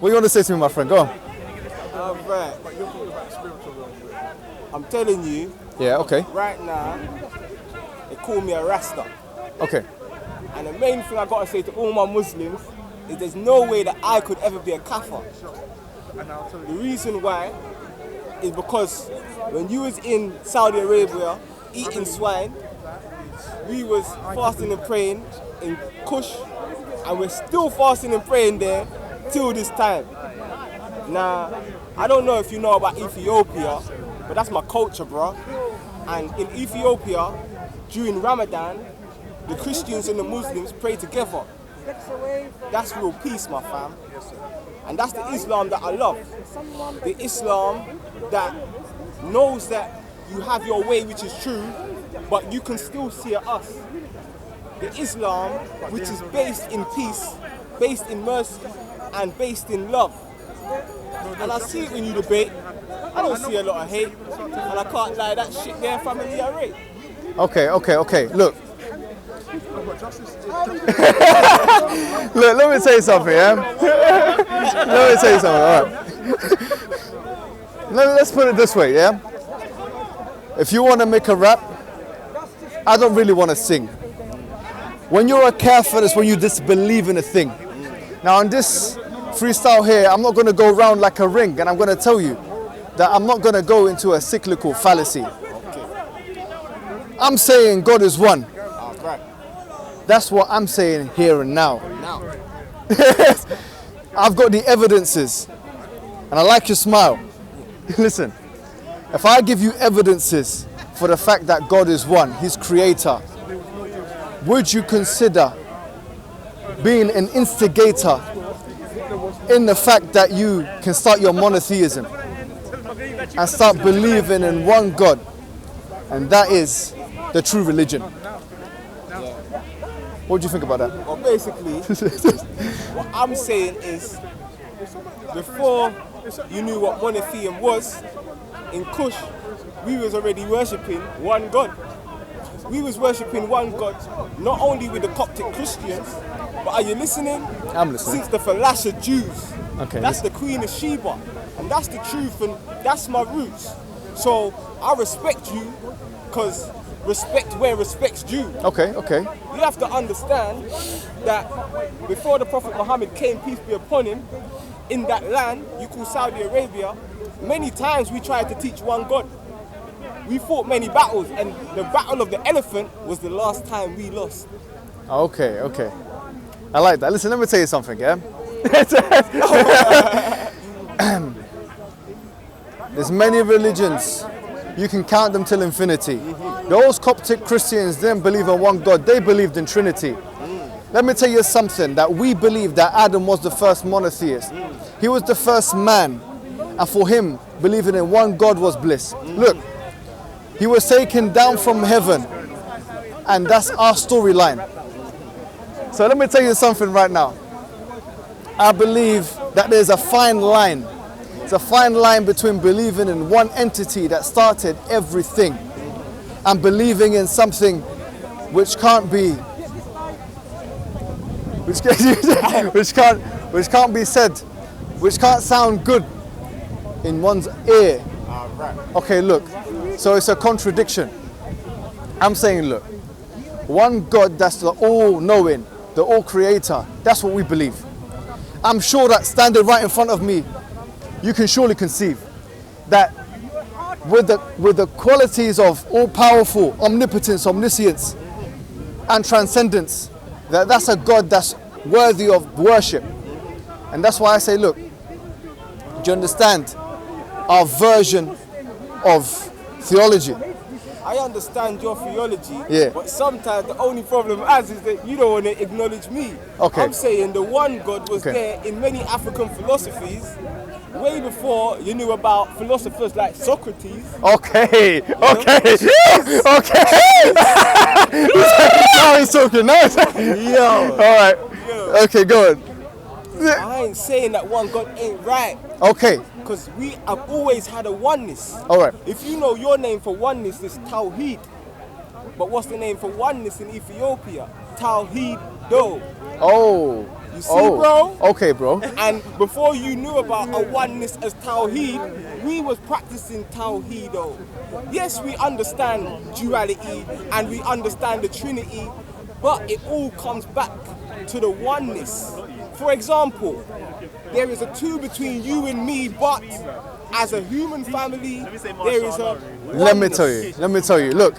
What do you want to say to me, my friend? Go on. Right. I'm telling you, Yeah, okay. right now, they call me a Rasta. Okay. And the main thing I gotta say to all my Muslims is there's no way that I could ever be a kafir. The reason why is because when you was in Saudi Arabia eating swine, we was fasting and praying in Kush, and we're still fasting and praying there till this time. Now, I don't know if you know about Ethiopia, but that's my culture, bro. And in Ethiopia, during Ramadan, the Christians and the Muslims pray together. That's real peace, my fam. And that's the Islam that I love. The Islam that knows that you have your way, which is true, but you can still see us. The Islam which is based in peace, based in mercy, and based in love. And I see it when you debate. I don't see a lot of hate, and I can't lie, that shit there, family, I rate. Okay. Look. Look, let me tell you something, yeah? Let me tell you something, all right. Let's put it this way, yeah? If you want to make a rap, I don't really want to sing. When you're a kafir, it's when you disbelieve in a thing. Now, on this freestyle here, I'm not going to go around like a ring, and I'm going to tell you that I'm not going to go into a cyclical fallacy. I'm saying God is one. That's what I'm saying here and now. I've got the evidences, and I like your smile. Listen, if I give you evidences for the fact that God is one, He's creator, would you consider being an instigator in the fact that you can start your monotheism and start believing in one God, and that is the true religion? What do you think about that? Well, basically, what I'm saying is, before you knew what monotheism was, in Kush, we was already worshipping one God. We was worshipping one God, not only with the Coptic Christians, but are you listening? I'm listening. Since the Falasha Jews. Okay. That's the Queen of Sheba, and that's the truth, and that's my roots. So I respect you, because respect where respect's due. Okay. You have to understand that before the Prophet Muhammad came, peace be upon him, in that land you call Saudi Arabia, many times we tried to teach one God. We fought many battles, and the battle of the elephant was the last time we lost. Okay. I like that. Listen, let me tell you something, yeah? There's many religions. You can count them till infinity. Those Coptic Christians didn't believe in one God. They believed in Trinity. Let me tell you something, that we believe that Adam was the first monotheist. He was the first man. And for him, believing in one God was bliss. Look, he was taken down from heaven. And that's our storyline. So let me tell you something right now. I believe that there's a fine line. It's a fine line between believing in one entity that started everything and believing in something which can't be, which can't be said, which can't sound good in one's ear. Okay, look, so it's a contradiction. I'm saying, look, one God that's the all-knowing, the all-creator, that's what we believe. I'm sure that standing right in front of me, you can surely conceive that with the qualities of all-powerful, omnipotence, omniscience, and transcendence, that's a God that's worthy of worship. And that's why I say, look, do you understand our version of theology? I understand your theology, Yeah. but sometimes the only problem is that you don't want to acknowledge me. Okay. I'm saying the one God was Okay. there in many African philosophies, way before you knew about philosophers like Socrates. Okay. Now he's talking. Yo. All right. Okay, go on. I ain't saying that one God ain't right, Okay. because we have always had a oneness. All right. If you know your name for oneness is Tawheed, but what's the name for oneness in Ethiopia? Tawheed Do. Oh. You see, bro? Okay, bro. And before you knew about a oneness as Tawheed, we was practicing Tawheed though. Yes, we understand duality and we understand the Trinity, but it all comes back to the oneness. For example, there is a two between you and me, but as a human family, there is a oneness. Let me tell you. Look,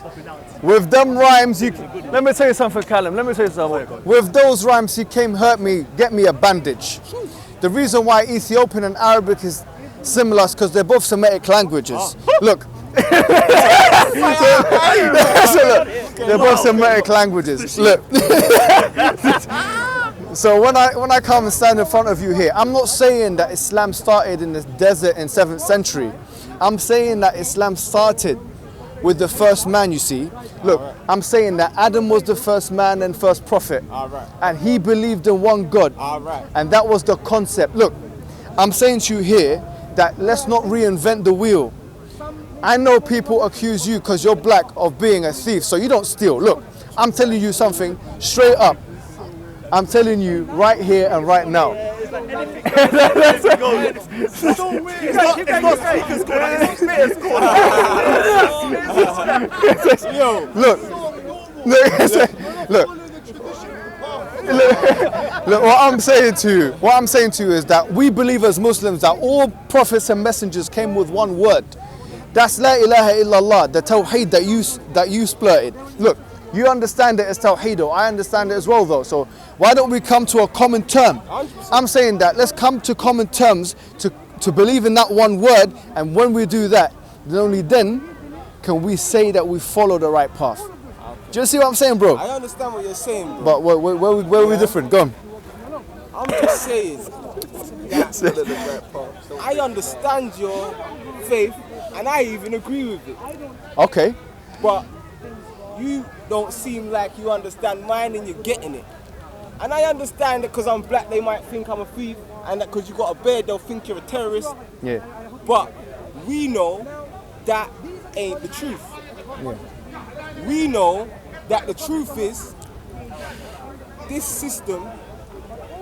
with them rhymes, let me tell you something, Callum. Let me tell you something. With those rhymes, he came hurt me, get me a bandage. The reason why Ethiopian and Arabic is similar is because they're both Semitic languages. Look. They're both Semitic languages. Look. So when I come and stand in front of you here, I'm not saying that Islam started in the desert in 7th century. I'm saying that Islam started with the first man, you see. Look, I'm saying that Adam was the first man and first prophet. And he believed in one God. And that was the concept. Look, I'm saying to you here that let's not reinvent the wheel. I know people accuse you because you're black of being a thief, so you don't steal. Look, I'm telling you something straight up. I'm telling you right here and right now. Look, what I'm saying to you is that we believe as Muslims that all prophets and messengers came with one word. That's La ilaha illallah, the Tawheed that you splurted. Look, you understand it as Tawheed, I understand it as well though. So why don't we come to a common term? I'm saying that let's come to common terms to believe in that one word, and when we do that, then only then can we say that we follow the right path. Do you see what I'm saying, bro? I understand what you're saying, bro. But where are we different? Go on. I'm just saying that I understand your faith and I even agree with it. Okay. But you don't seem like you understand mine and you're getting it. And I understand that because I'm black they might think I'm a thief, and that because you got a beard they'll think you're a terrorist. Yeah. But we know that ain't the truth. Yeah. We know that the truth is this system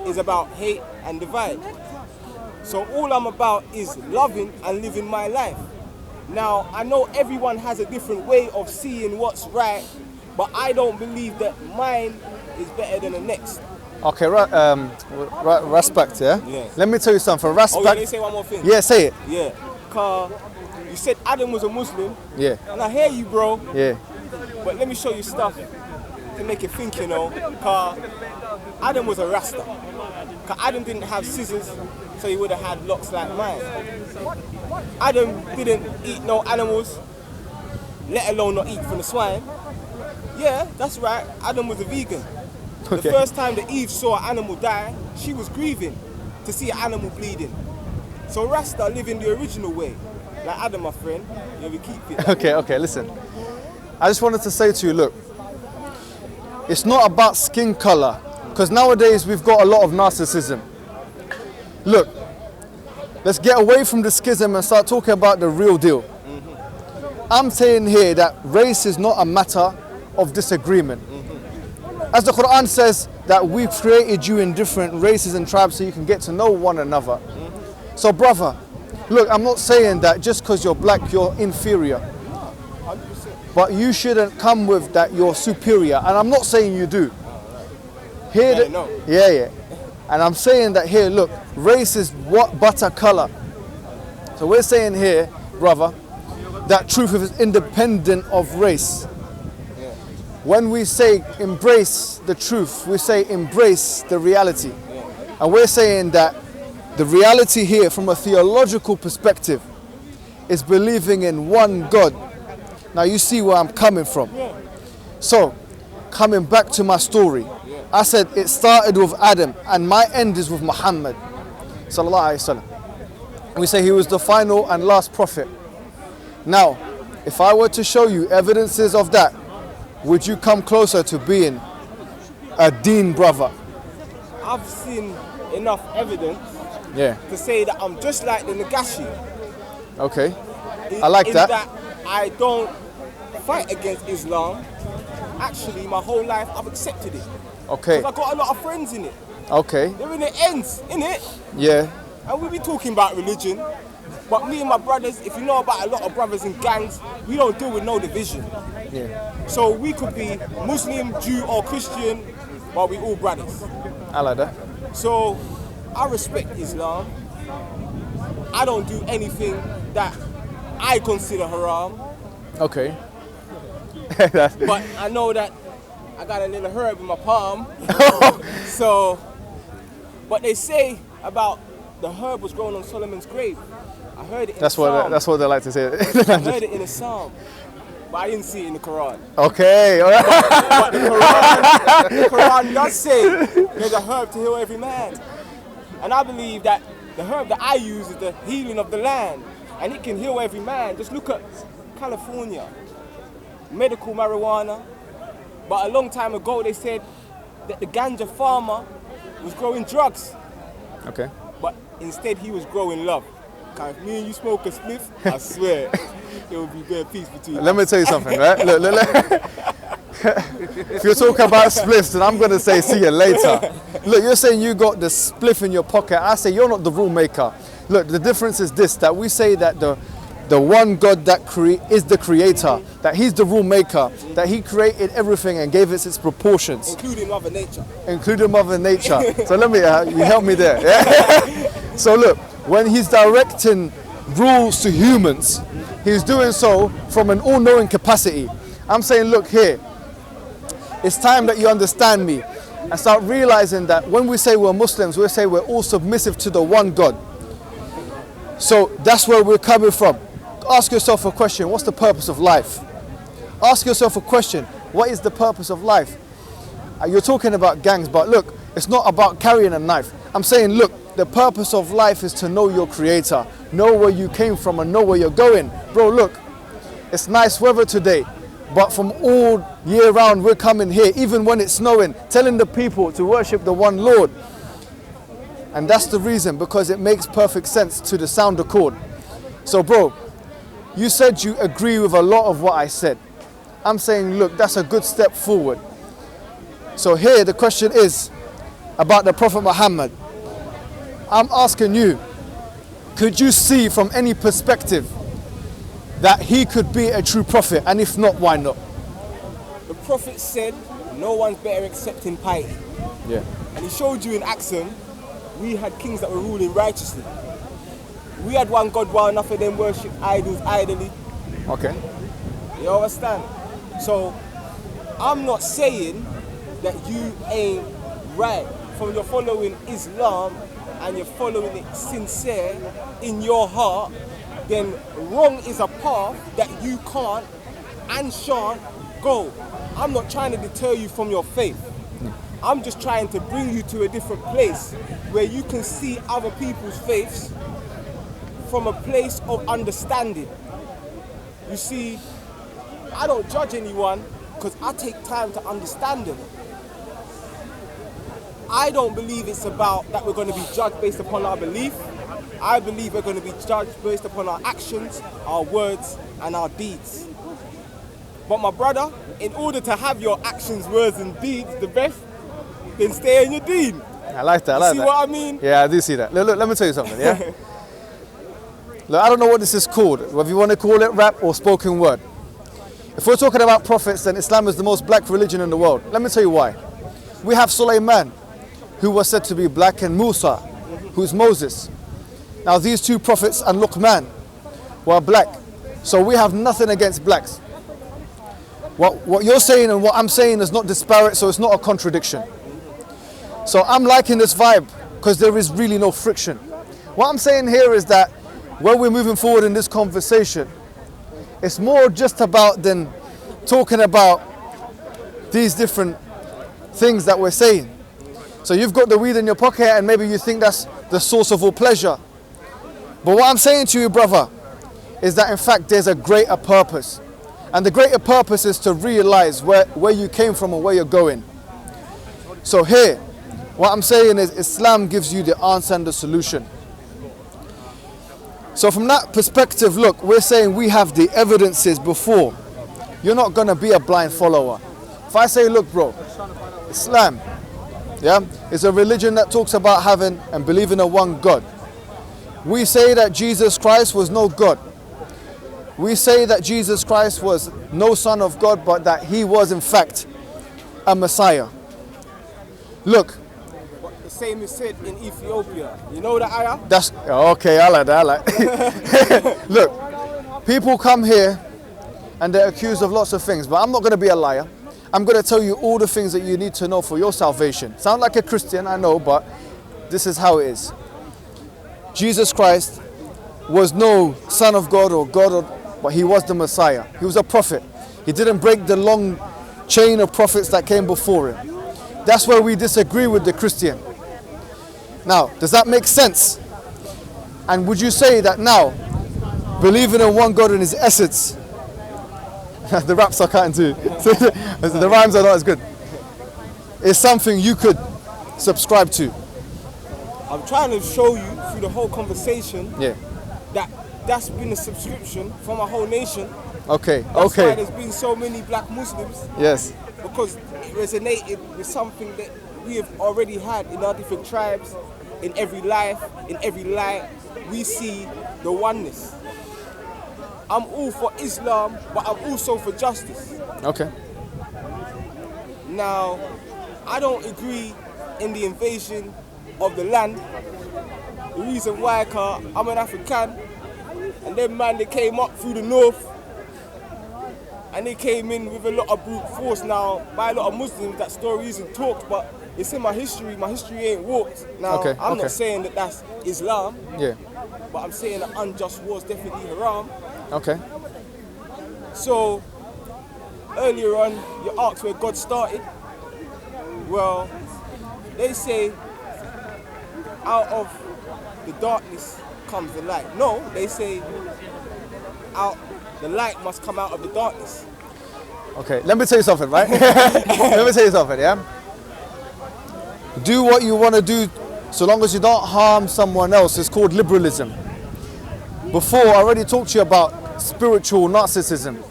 is about hate and divide. So all I'm about is loving and living my life. Now, I know everyone has a different way of seeing what's right, but I don't believe that mine is better than the next. Okay, respect, yeah? Yeah. Let me tell you something. Respect. Oh, let me say one more thing. Yeah, say it. Yeah. Cause you said Adam was a Muslim. Yeah. And I hear you, bro. Yeah. But let me show you stuff to make you think, you know. Cause Adam was a Rasta. Cause Adam didn't have scissors, so he would have had locks like mine. Adam didn't eat no animals, let alone not eat from the swine. Yeah, that's right. Adam was a vegan. Okay. The first time that Eve saw an animal die, she was grieving to see an animal bleeding. So Rasta live in the original way. Like Adam, my friend, yeah, we keep it. Okay, listen. I just wanted to say to you, look, it's not about skin color, because nowadays we've got a lot of narcissism. Look, let's get away from the schism and start talking about the real deal. I'm saying here that race is not a matter of disagreement. As the Quran says that we've created you in different races and tribes so you can get to know one another. So brother, look, I'm not saying that just because you're black you're inferior. 100%. But you shouldn't come with that you're superior, and I'm not saying you do. Here, yeah. And I'm saying that here, look, race is what but a color. So we're saying here, brother, that truth is independent of race. When we say embrace the truth, we say embrace the reality. And we're saying that the reality here from a theological perspective is believing in one God. Now you see where I'm coming from. So, coming back to my story, I said it started with Adam and my end is with Muhammad sallallahu alaihi wasallam. We say he was the final and last prophet. Now, if I were to show you evidences of that, would you come closer to being a deen brother? I've seen enough evidence to say that I'm just like the Nagashi. Okay, I like that. In that I don't fight against Islam. Actually, my whole life I've accepted it. Okay. Because I've got a lot of friends in it. Okay. They're in the ends, innit? Yeah. And we be talking about religion. But me and my brothers, if you know about a lot of brothers in gangs, we don't deal with no division. Yeah. So we could be Muslim, Jew or Christian, but we all brothers. I like that. So I respect Islam. I don't do anything that I consider haram. Okay. But I know that I got a little herb in my palm. So, but they say about the herb was grown on Solomon's grave. I heard it in That's a psalm. that's what they like to say. I heard it in a psalm, but I didn't see it in the Quran. Okay. All right. But the Quran does say there's a herb to heal every man. And I believe that the herb that I use is the healing of the land. And it can heal every man. Just look at California. Medical marijuana. But a long time ago they said that the ganja farmer was growing drugs. Okay. But instead he was growing love. If me and you smoke a spliff, I swear, there will be bare peace between us. Let me tell you something, right? Look. If you're talking about spliffs, then I'm going to say see you later. Look, you're saying you got the spliff in your pocket. I say you're not the rule maker. Look, the difference is this, that we say that the one God that is the creator, that he's the rule maker, that he created everything and gave it its proportions. Including Mother Nature. Including Mother Nature. So let me, you help me there. Yeah? So look, when he's directing rules to humans, he's doing so from an all-knowing capacity. I'm saying, look here, it's time that you understand me and start realizing that when we say we're Muslims, we say we're all submissive to the one God. So that's where we're coming from. Ask yourself a question, what's the purpose of life? Ask yourself a question, what is the purpose of life? You're talking about gangs, but look, it's not about carrying a knife. I'm saying, look, the purpose of life is to know your creator, know where you came from and know where you're going. Bro, look, it's nice weather today, but from all year round we're coming here, even when it's snowing, telling the people to worship the one Lord. And that's the reason, because it makes perfect sense to the sound accord. So bro, you said you agree with a lot of what I said. I'm saying, look, that's a good step forward. So here the question is about the Prophet Muhammad. I'm asking you, could you see from any perspective that he could be a true prophet? And if not, why not? The Prophet said, no one's better except in piety. Yeah. And he showed you in action, we had kings that were ruling righteously. We had one God while enough of them worship idols idly. Okay. You understand? So, I'm not saying that you ain't right. From your following Islam and you're following it sincere in your heart, then wrong is a path that you can't and shan't go. I'm not trying to deter you from your faith. I'm just trying to bring you to a different place where you can see other people's faiths from a place of understanding. You see, I don't judge anyone because I take time to understand them. I don't believe it's about that we're going to be judged based upon our belief. I believe we're going to be judged based upon our actions, our words, and our deeds. But my brother, in order to have your actions, words, and deeds the best, then stay in your deen. I like that, I like that. See what I mean? Yeah, I do see that. Look, let me tell you something, yeah? Look, I don't know what this is called, whether you want to call it rap or spoken word. If we're talking about prophets, then Islam is the most black religion in the world. Let me tell you why. We have Sulaiman, who was said to be black, and Musa, who's Moses. Now these two prophets and Luqman were black. So we have nothing against blacks. What you're saying and what I'm saying is not disparate, so it's not a contradiction. So I'm liking this vibe because there is really no friction. What I'm saying here is that when we're moving forward in this conversation, it's more just about than talking about these different things that we're saying. So you've got the weed in your pocket and maybe you think that's the source of all pleasure. But what I'm saying to you, brother, is that in fact there's a greater purpose. And the greater purpose is to realize where you came from and where you're going. So here, what I'm saying is Islam gives you the answer and the solution. So from that perspective, look, we're saying we have the evidences before. You're not going to be a blind follower. If I say, look, bro, Islam, Yeah, it's a religion that talks about having and believing in one God. We say that Jesus Christ was no God. We say that Jesus Christ was no son of God, but that he was in fact a Messiah. Look. The same is said in Ethiopia. You know the ayah? That's okay, I like that. Look, people come here and they're accused of lots of things, but I'm not going to be a liar. I'm going to tell you all the things that you need to know for your salvation. Sound like a Christian, I know, but this is how it is. Jesus Christ was no son of God or God, but he was the Messiah. He was a prophet. He didn't break the long chain of prophets that came before him. That's where we disagree with the Christian. Now, does that make sense? And would you say that now, believing in one God in his essence, the raps I can't do, the rhymes are not as good, is something you could subscribe to? I'm trying to show you through the whole conversation that that's been a subscription from a whole nation. Okay, That's why there's been so many black Muslims. Yes. Because it resonated with something that we have already had in our different tribes, in every life, in every light. We see the oneness. I'm all for Islam, but I'm also for justice. Okay. Now, I don't agree in the invasion of the land. The reason why, cause I'm an African, and them man, they came up through the north, and they came in with a lot of brute force. Now, by a lot of Muslims, that story isn't talked, but it's in my history. My history ain't walked. Now, I'm not saying that that's Islam, but I'm saying that unjust war is definitely haram. Okay. So, earlier on, you asked where God started. Well, they say, out of the darkness comes the light. No, they say, the light must come out of the darkness. Okay, let me tell you something, right? Let me tell you something, yeah? Do what you want to do so long as you don't harm someone else. It's called liberalism. Before, I already talked to you about spiritual narcissism.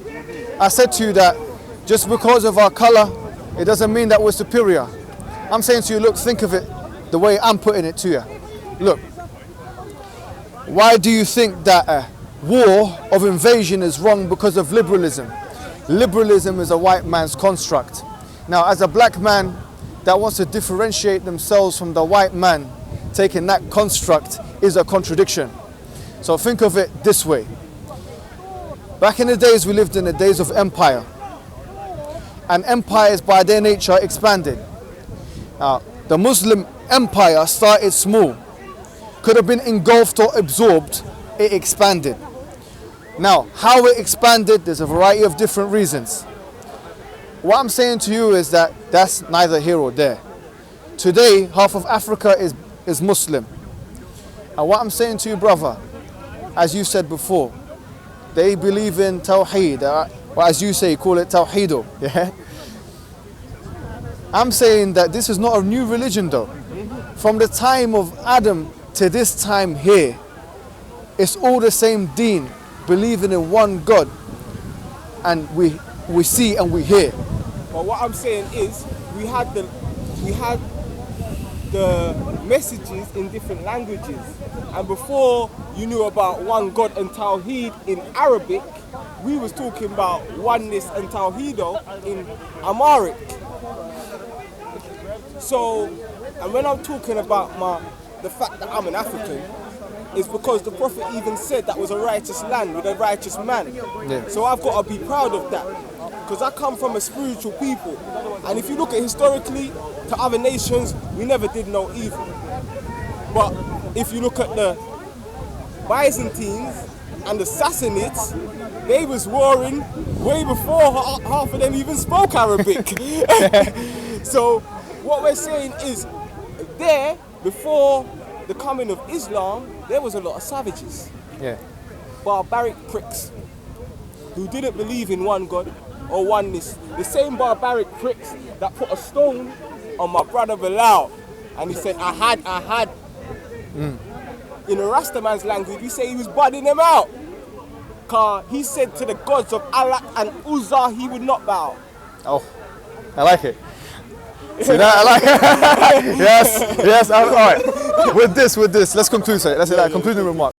I said to you that just because of our color, it doesn't mean that we're superior. I'm saying to you, look, think of it the way I'm putting it to you. Look, why do you think that war of invasion is wrong because of liberalism? Liberalism is a white man's construct. Now, as a black man that wants to differentiate themselves from the white man, taking that construct is a contradiction. So think of it this way. Back in the days, we lived in the days of empire. And empires by their nature expanded. Now, the Muslim empire started small. Could have been engulfed or absorbed, it expanded. Now, how it expanded, there's a variety of different reasons. What I'm saying to you is that that's neither here or there. Today, half of Africa is Muslim. And what I'm saying to you, brother, as you said before, they believe in Tawheed, or as you say, call it Tawheedo. Yeah? I'm saying that this is not a new religion though. From the time of Adam to this time here, it's all the same deen, believing in one God, and we see and we hear. But what I'm saying is, we had the messages in different languages, and before you knew about one God and Tawheed in Arabic, we was talking about oneness and Tawheedo in Amharic. So, and when I'm talking about the fact that I'm an African, it's because the Prophet even said that was a righteous land with a righteous man. Yeah. So I've got to be proud of that, because I come from a spiritual people. And if you look at historically to other nations, we never did no evil. But if you look at the Byzantines and the Sassanids, they was warring way before half of them even spoke Arabic. So what we're saying is, there, before the coming of Islam, there was a lot of savages. Yeah. Barbaric pricks who didn't believe in one God or oneness. The same barbaric pricks that put a stone on my brother Bilal and he said, I had. In a Rasta man's language, we say he was budding them out. Cause he said to the gods of Allah and Uzzah he would not bow. Oh, I like it. See that? I like yes, all right. With this, let's conclude. So let's say that concluding remark.